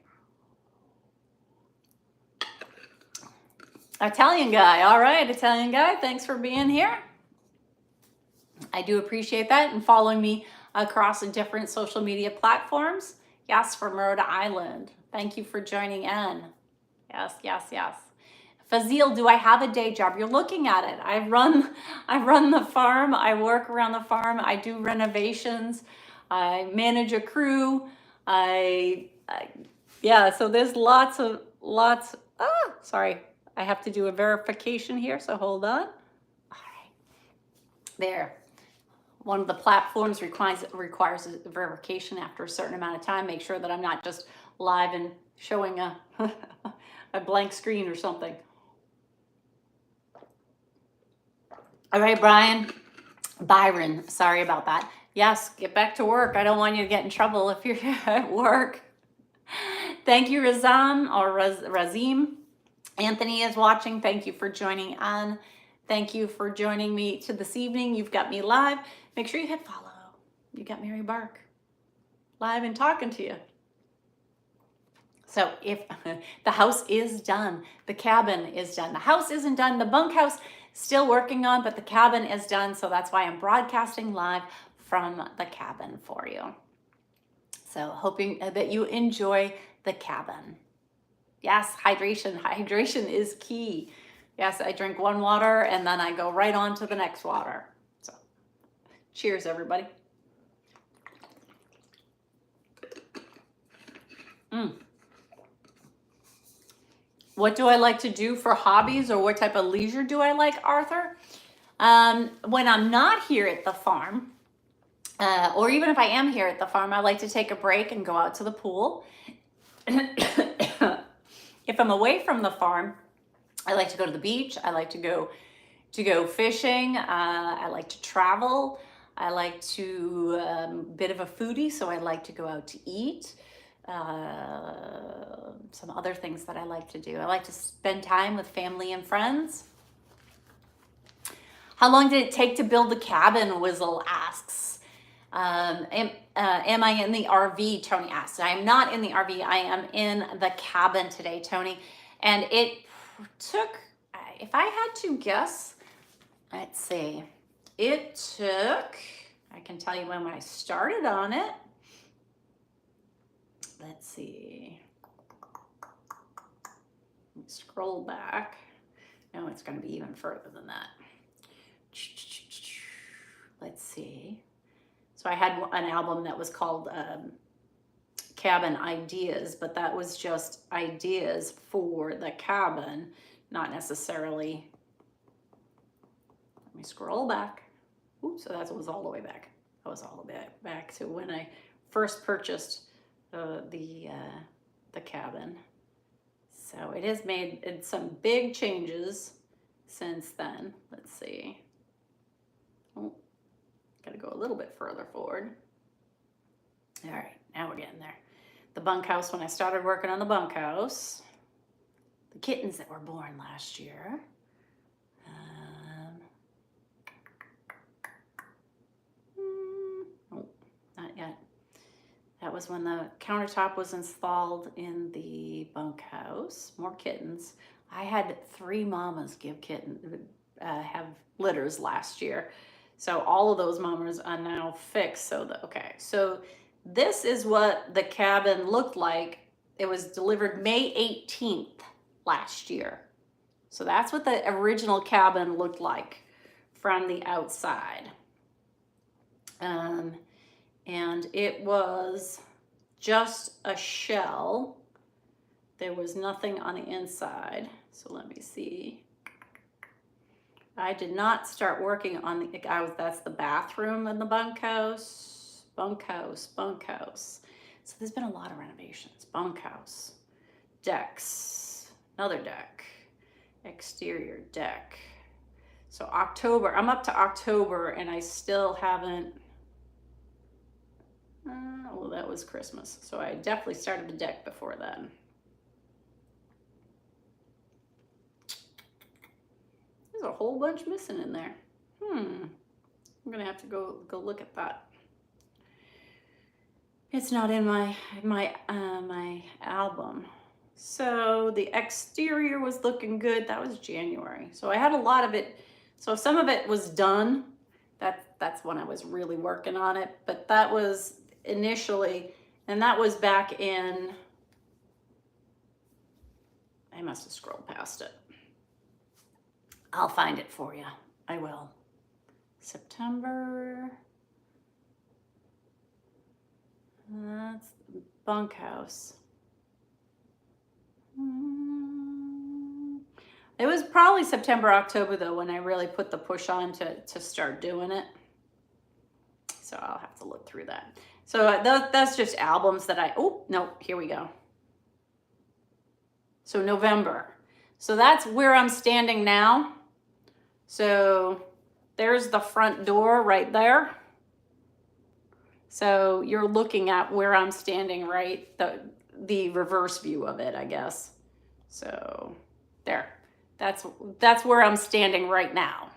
Italian guy. All right, Italian guy. Thanks for being here. I do appreciate that, and following me across the different social media platforms. Yes, from Rhode Island. Thank you for joining in. Yes, yes, yes. Fazil, do I have a day job? You're looking at it. I run the farm. I work around the farm. I do renovations. I manage a crew. Yeah, so there's lots. Sorry, I have to do a verification here, so hold on. All right, there. One of the platforms requires a verification after a certain amount of time. Make sure that I'm not just live and showing a blank screen or something. All right, Byron, sorry about that. Yes, get back to work. I don't want you to get in trouble if you're at work. Thank you, Razim. Anthony is watching. Thank you for joining on. Thank you for joining me this evening. You've got me live. Make sure you hit follow. You got Mary Burke live and talking to you. So if the house is done, the cabin is done. The house isn't done. The bunkhouse still working on, but the cabin is done. So that's why I'm broadcasting live from the cabin for you. So hoping that you enjoy the cabin. Yes, hydration. Hydration is key. Yes, I drink one water and then I go right on to the next water. So cheers, everybody. What do I like to do for hobbies, or what type of leisure do I like, Arthur? When I'm not here at the farm, or even if I am here at the farm, I like to take a break and go out to the pool. If I'm away from the farm, I like to go to the beach. I like to go fishing. I like to travel. I like to bit of a foodie, so I like to go out to eat. Some other things that I like to do. I like to spend time with family and friends. How long did it take to build the cabin? Wizzle asks. Am I in the RV? Tony asks. I am not in the RV. I am in the cabin today, Tony. And it took, if I had to guess, let's see, it took, I can tell you when I started on it. Let's see. Let me scroll back. No, it's going to be even further than that. Let's see. So I had an album that was called Cabin Ideas, but that was just ideas for the cabin, not necessarily. Let me scroll back. Ooh, so that was all the way back. That was all the way back to when I first purchased the cabin. So it has made some big changes since then. Let's see. Oh, gotta go a little bit further forward. All right, now we're getting there. The bunkhouse, when I started working on the bunkhouse, the kittens that were born last year. Oh, not yet. That was when the countertop was installed in the bunkhouse. More kittens. I had 3 mamas have litters last year. So all of those mamas are now fixed. So this is what the cabin looked like. It was delivered May 18th last year. So that's what the original cabin looked like from the outside. And it was just a shell. There was nothing on the inside. So let me see. I did not start working on the, that's the bathroom in the bunkhouse. Bunkhouse. So there's been a lot of renovations. Bunkhouse, decks, another deck, exterior deck. So October, I'm up to October and I still haven't, well, that was Christmas. So I definitely started the deck before then. There's a whole bunch missing in there. I'm gonna have to go look at that. It's not in my album. So the exterior was looking good. That was January. So I had a lot of it. So some of it was done. That's when I was really working on it. But that was initially, and that was back in, I must have scrolled past it. I'll find it for you. I will. September. That's the bunkhouse. It was probably September, October though, when I really put the push on to start doing it. So I'll have to look through that. So that's just albums that oh, no, here we go. So November. So that's where I'm standing now. So there's the front door right there. So you're looking at where I'm standing, right? The reverse view of it, I guess. So there, that's where I'm standing right now.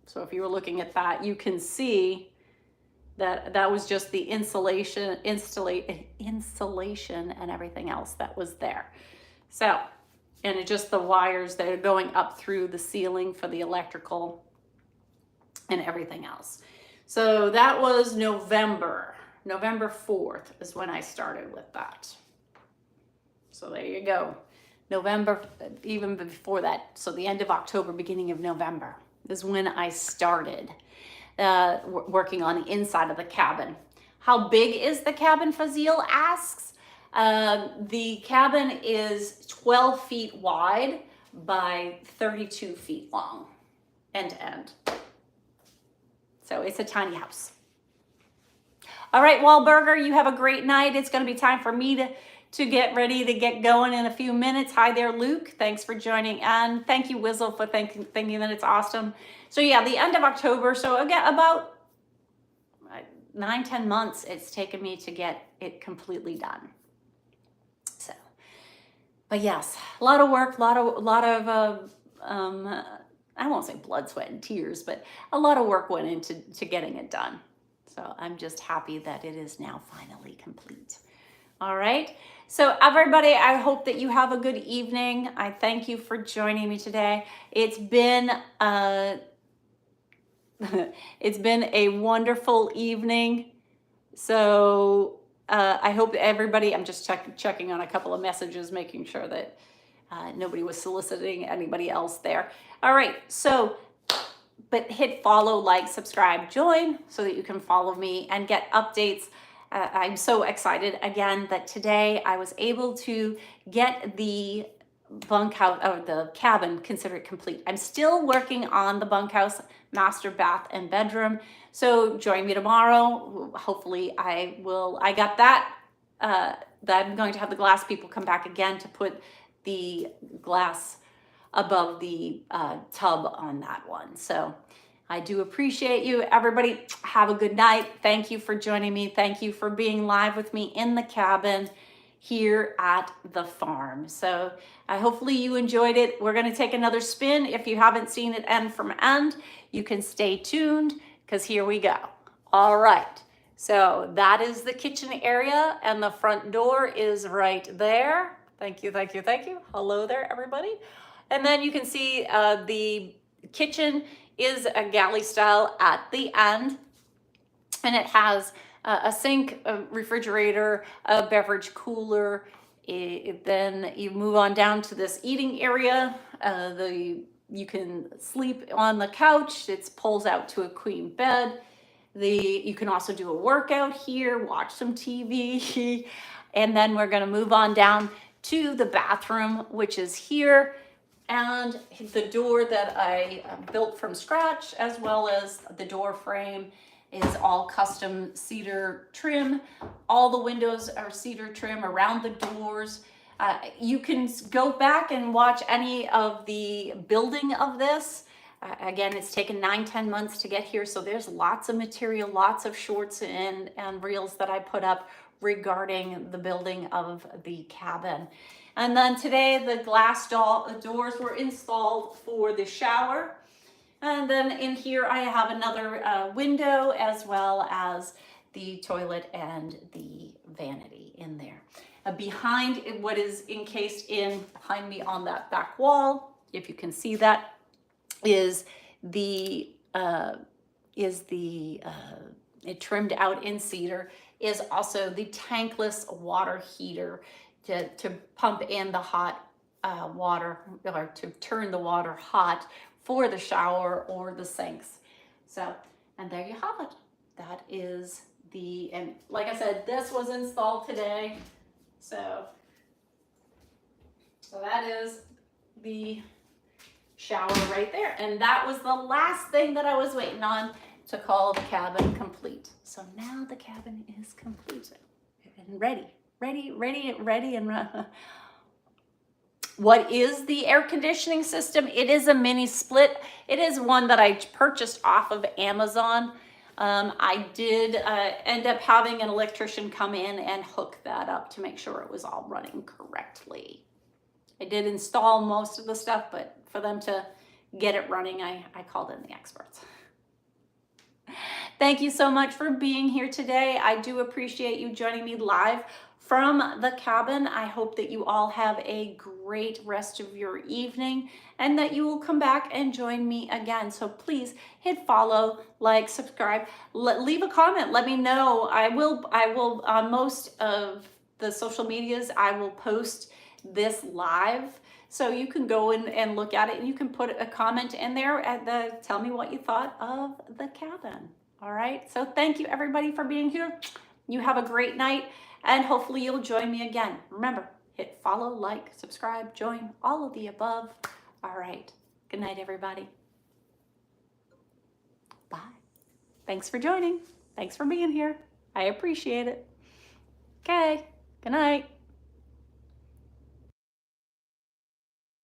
So if you were looking at that, you can see that was just the installation and everything else that was there. So, and it's just the wires that are going up through the ceiling for the electrical and everything else. So that was November 4th is when I started with that. So there you go. November, even before that. So the end of October, beginning of November is when I started working on the inside of the cabin. How big is the cabin, Fazil asks? The cabin is 12 feet wide by 32 feet long, end to end. So it's a tiny house. All right, Wahlberger, you have a great night. It's going to be time for me to get ready to get going in a few minutes. Hi there, Luke. Thanks for joining. And thank you, Wizzle, for thinking that it's awesome. So yeah, the end of October. So again, about 9-10 months it's taken me to get it completely done. So, but yes, a lot of work, a lot of I won't say blood, sweat, and tears, but a lot of work went into getting it done. So I'm just happy that it is now finally complete. All right. So everybody, I hope that you have a good evening. I thank you for joining me today. It's been it's been a wonderful evening. So I hope everybody, I'm just checking on a couple of messages, making sure that nobody was soliciting anybody else there. All right, so, but hit follow, like, subscribe, join so that you can follow me and get updates. I'm so excited again that today I was able to get the bunkhouse, or the cabin, considered complete. I'm still working on the bunkhouse, master bath, and bedroom. So join me tomorrow. Hopefully I got that, that I'm going to have the glass people come back again to put the glass above the tub on that one. So I do appreciate you. Everybody have a good night. Thank you for joining me. Thank you for being live with me in the cabin here at the farm. So hopefully you enjoyed it. We're going to take another spin. If you haven't seen it end from end, you can stay tuned because here we go. All right. So that is the kitchen area and the front door is right there. Thank you, thank you, thank you. Hello there, everybody. And then you can see the kitchen is a galley style at the end. And it has a sink, a refrigerator, a beverage cooler. Then you move on down to this eating area. The You can sleep on the couch. It pulls out to a queen bed. You can also do a workout here, watch some TV, and then we're gonna move on down to the bathroom, which is here, and the door that I built from scratch, as well as the door frame, is all custom cedar trim. All the windows are cedar trim around the doors. You can go back and watch any of the building of this. Again, it's taken 9-10 months to get here, so there's lots of material, lots of shorts and reels that I put up regarding the building of the cabin. And then today the glass doors were installed for the shower. And then in here I have another window, as well as the toilet and the vanity in there. Behind what is encased in behind me on that back wall, if you can see that, is the it trimmed out in cedar, is also the tankless water heater to pump in the hot water, or to turn the water hot for the shower or the sinks. So, and there you have it. That is and like I said, this was installed today. So that is the shower right there. And that was the last thing that I was waiting on to call the cabin complete. So now the cabin is complete and ready. And what is the air conditioning system? It is a mini split. It is one that I purchased off of Amazon. I did end up having an electrician come in and hook that up to make sure it was all running correctly. I did install most of the stuff, but for them to get it running, I called in the experts. Thank you so much for being here today. I do appreciate you joining me live from the cabin. I hope that you all have a great rest of your evening and that you will come back and join me again. So please hit follow, like, subscribe, leave a comment. Let me know. I will on most of the social medias, I will post this live. So you can go in and look at it, and you can put a comment in there at tell me what you thought of the cabin. All right. So thank you everybody for being here. You have a great night, and hopefully you'll join me again. Remember, hit follow, like, subscribe, join, all of the above. All right. Good night, everybody. Bye. Thanks for joining. Thanks for being here. I appreciate it. Okay. Good night.